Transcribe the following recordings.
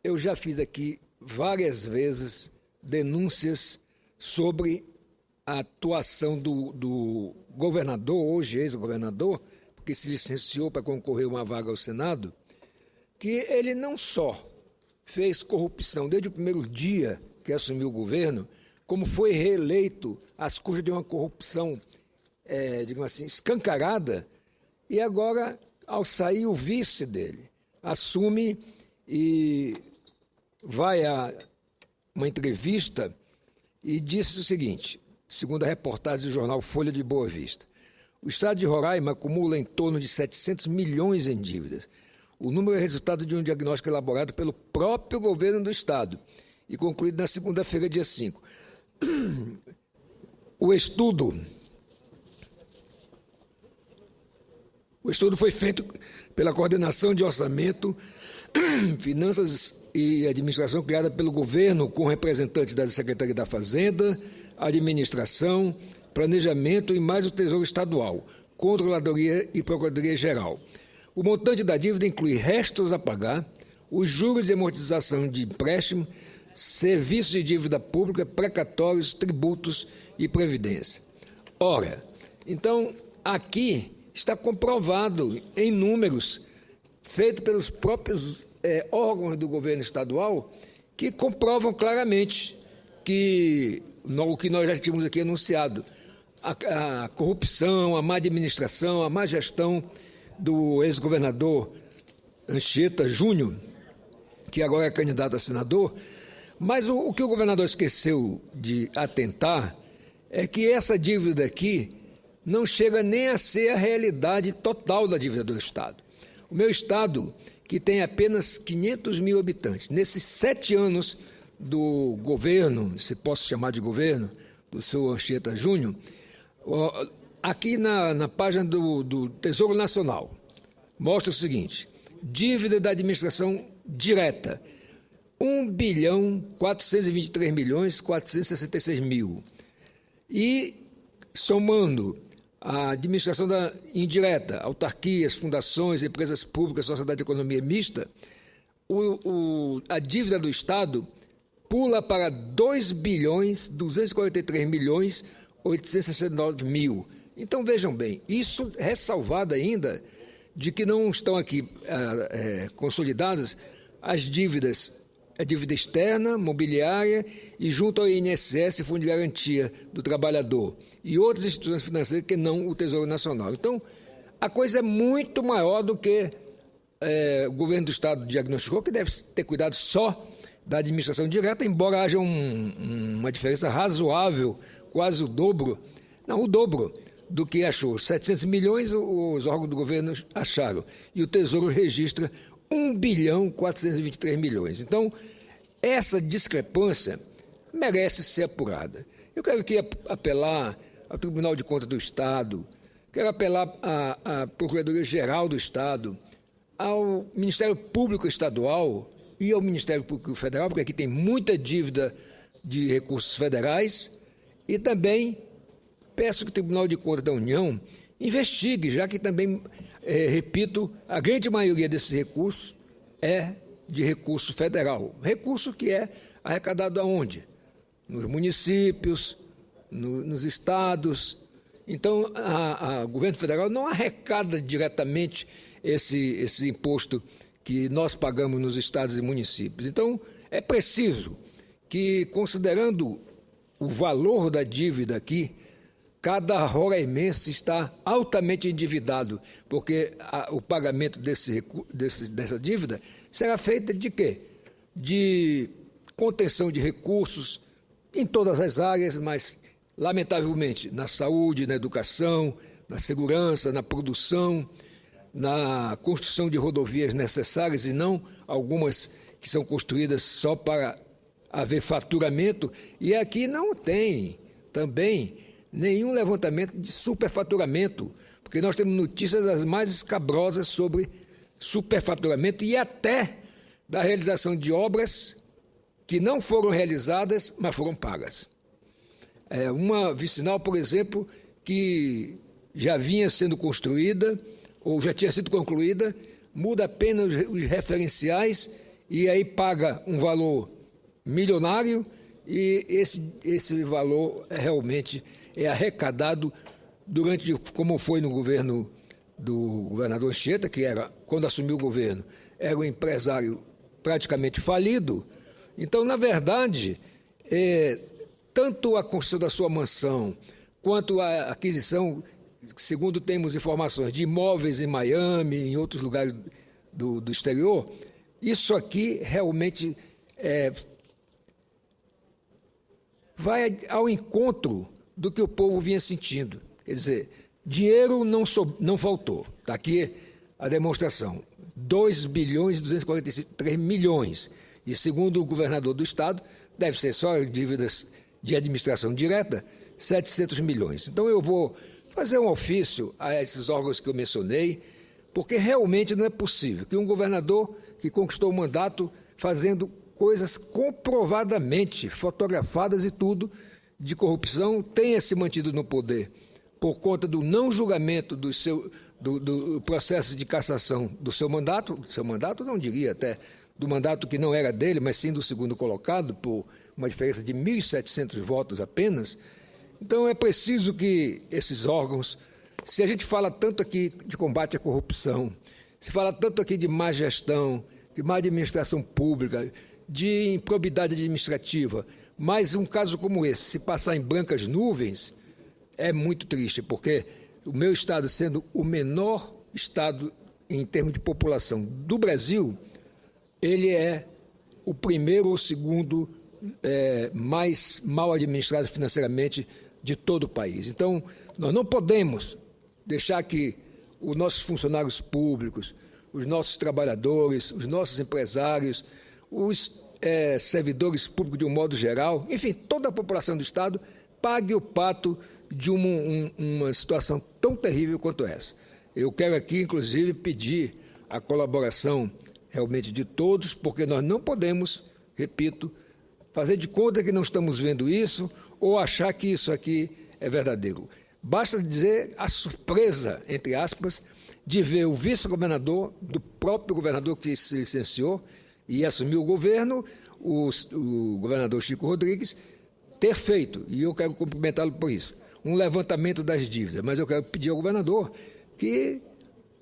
eu já fiz aqui várias vezes denúncias sobre a atuação do governador, hoje ex-governador, que se licenciou para concorrer a uma vaga ao Senado, que ele não só fez corrupção desde o primeiro dia que assumiu o governo, como foi reeleito às custas de uma corrupção, digamos assim, escancarada, e agora, ao sair, o vice dele assume e vai a uma entrevista e disse o seguinte, segundo a reportagem do jornal Folha de Boa Vista: o estado de Roraima acumula em torno de 700 milhões em dívidas. O número é resultado de um diagnóstico elaborado pelo próprio governo do estado e concluído na segunda-feira, dia 5. O estudo foi feito pela Coordenação de Orçamento, Finanças e Administração, criada pelo governo, com representantes da Secretaria da Fazenda, Administração, Planejamento e mais o Tesouro Estadual, Controladoria e Procuradoria-Geral. O montante da dívida inclui restos a pagar, os juros e amortização de empréstimo, serviços de dívida pública, precatórios, tributos e previdência. Ora, então, aqui está comprovado em números feitos pelos próprios órgãos do governo estadual que comprovam claramente que o que nós já tínhamos aqui anunciado, a corrupção, a má administração, a má gestão do ex-governador Anchieta Júnior, que agora é candidato a senador. Mas o que o governador esqueceu de atentar é que essa dívida aqui não chega nem a ser a realidade total da dívida do Estado. O meu Estado, que tem apenas 500 mil habitantes, nesses 7 anos do governo, se posso chamar de governo, do senhor Anchieta Júnior, aqui na página do Tesouro Nacional, mostra o seguinte: dívida da administração direta, 1.423.466.000. E, somando a administração indireta, autarquias, fundações, empresas públicas, sociedade de economia mista, a dívida do Estado pula para 2.243.869.000. Então, vejam bem, isso ressalvado ainda de que não estão aqui consolidadas as dívidas, a dívida externa, mobiliária e junto ao INSS, Fundo de Garantia do Trabalhador, e outras instituições financeiras que não o Tesouro Nacional. Então, a coisa é muito maior do que o governo do Estado diagnosticou, que deve ter cuidado só da administração direta, embora haja uma diferença razoável, quase o dobro do que achou. 700 milhões os órgãos do governo acharam, e o Tesouro registra 1.423.000.000. Então, essa discrepância merece ser apurada. Eu quero aqui apelar ao Tribunal de Contas do Estado, quero apelar à Procuradoria-Geral do Estado, ao Ministério Público Estadual e ao Ministério Público Federal, porque aqui tem muita dívida de recursos federais, e também peço que o Tribunal de Contas da União investigue, já que também, repito, a grande maioria desses recursos é de recurso federal. Recurso que é arrecadado aonde? Nos municípios, nos estados. Então, o governo federal não arrecada diretamente esse imposto que nós pagamos nos estados e municípios. Então, é preciso que, considerando o valor da dívida aqui, cada roraimense está altamente endividado, porque o pagamento dessa dívida será feito de quê? De contenção de recursos em todas as áreas, mas, lamentavelmente, na saúde, na educação, na segurança, na produção, na construção de rodovias necessárias e não algumas que são construídas só para haver faturamento. E aqui não tem também nenhum levantamento de superfaturamento, porque nós temos notícias as mais escabrosas sobre superfaturamento e até da realização de obras que não foram realizadas, mas foram pagas. Uma vicinal, por exemplo, que já vinha sendo construída ou já tinha sido concluída, muda apenas os referenciais e aí paga um valor milionário e esse valor realmente é arrecadado durante, como foi no governo do governador Anchieta, que era, quando assumiu o governo, era um empresário praticamente falido. Então, na verdade, tanto a construção da sua mansão, quanto a aquisição, segundo temos informações, de imóveis em Miami, em outros lugares do exterior, isso aqui realmente vai ao encontro do que o povo vinha sentindo. Quer dizer, dinheiro não faltou. Está aqui a demonstração. 2 bilhões e 243 milhões. E segundo o governador do estado, deve ser só dívidas de administração direta, 700 milhões. Então eu vou fazer um ofício a esses órgãos que eu mencionei, porque realmente não é possível que um governador que conquistou o mandato fazendo coisas comprovadamente fotografadas e tudo de corrupção tenha se mantido no poder por conta do não julgamento do processo de cassação do seu mandato não diria até, do mandato que não era dele, mas sim do segundo colocado, por uma diferença de 1.700 votos apenas. Então é preciso que esses órgãos, se a gente fala tanto aqui de combate à corrupção, se fala tanto aqui de má gestão, de má administração pública, de improbidade administrativa, mas um caso como esse, se passar em brancas nuvens, é muito triste, porque o meu estado, sendo o menor estado em termos de população do Brasil, ele é o primeiro ou segundo mais mal administrado financeiramente de todo o país. Então, nós não podemos deixar que os nossos funcionários públicos, os nossos trabalhadores, os nossos empresários, os servidores públicos de um modo geral, enfim, toda a população do Estado pague o pato de uma situação tão terrível quanto essa. Eu quero aqui, inclusive, pedir a colaboração realmente de todos, porque nós não podemos, repito, fazer de conta que não estamos vendo isso ou achar que isso aqui é verdadeiro. Basta dizer a surpresa, entre aspas, de ver o vice-governador, do próprio governador que se licenciou e assumiu o governo, o governador Chico Rodrigues, ter feito, e eu quero cumprimentá-lo por isso, um levantamento das dívidas. Mas eu quero pedir ao governador que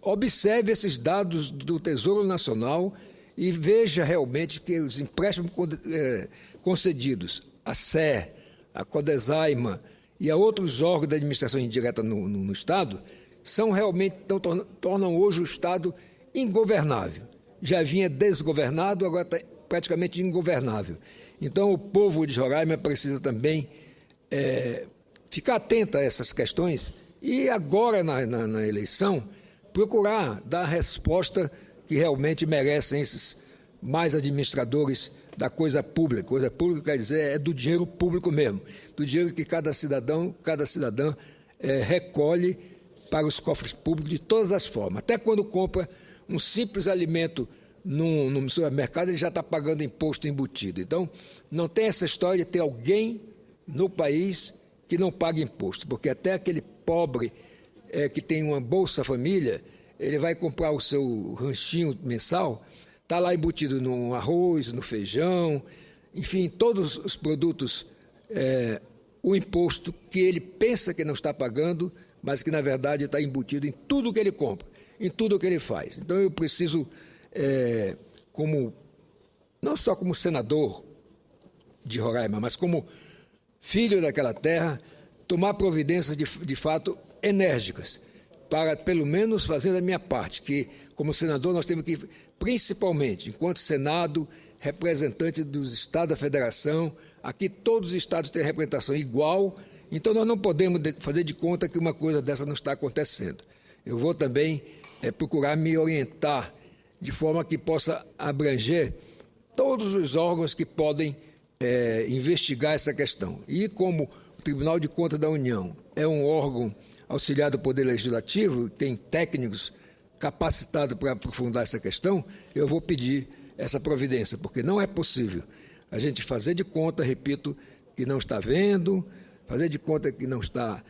observe esses dados do Tesouro Nacional e veja realmente que os empréstimos concedidos à SE, à Codesaima e a outros órgãos da administração indireta no Estado são realmente, tornam hoje o Estado ingovernável. Já vinha desgovernado, agora está praticamente ingovernável. Então, o povo de Roraima precisa também ficar atento a essas questões e agora, na eleição, procurar dar a resposta que realmente merecem esses mais administradores da coisa pública. Coisa pública quer dizer é do dinheiro público mesmo, do dinheiro que cada cidadã recolhe para os cofres públicos de todas as formas. Até quando compra um simples alimento no supermercado, ele já está pagando imposto embutido. Então, não tem essa história de ter alguém no país que não paga imposto, porque até aquele pobre que tem uma Bolsa Família, ele vai comprar o seu ranchinho mensal, está lá embutido no arroz, no feijão, enfim, todos os produtos, o imposto que ele pensa que não está pagando, mas que, na verdade, está embutido em tudo que ele compra, em tudo que ele faz. Então, eu preciso, não só como senador de Roraima, mas como filho daquela terra, tomar providências, de fato, enérgicas, para, pelo menos, fazer a minha parte, que, como senador, nós temos que, principalmente, enquanto Senado, representante dos Estados da Federação, aqui todos os Estados têm representação igual, então nós não podemos fazer de conta que uma coisa dessa não está acontecendo. Eu vou também procurar me orientar de forma que possa abranger todos os órgãos que podem investigar essa questão. E como o Tribunal de Contas da União é um órgão auxiliar do Poder Legislativo, tem técnicos capacitados para aprofundar essa questão, eu vou pedir essa providência, porque não é possível a gente fazer de conta, repito, que não está vendo, fazer de conta que não está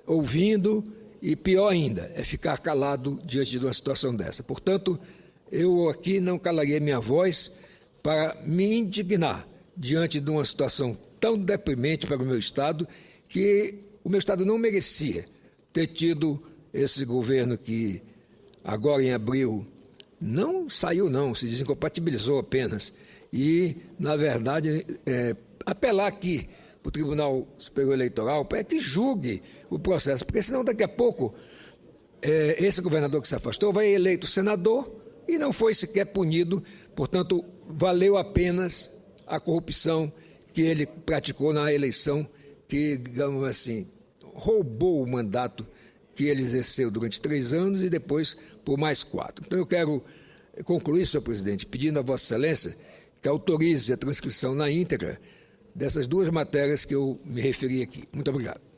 ouvindo e, pior ainda, é ficar calado diante de uma situação dessa. Portanto, eu aqui não calaria minha voz para me indignar diante de uma situação tão deprimente para o meu Estado, que o meu Estado não merecia ter tido esse governo que agora em abril não saiu não, se desincompatibilizou apenas. E, na verdade, apelar aqui para o Tribunal Superior Eleitoral para que julgue o processo, porque senão daqui a pouco esse governador que se afastou vai eleito senador e não foi sequer punido, portanto, valeu apenas a corrupção que ele praticou na eleição, que, digamos assim, roubou o mandato que ele exerceu durante 3 anos e depois por mais 4. Então, eu quero concluir, senhor presidente, pedindo a Vossa Excelência que autorize a transcrição na íntegra dessas 2 matérias que eu me referi aqui. Muito obrigado.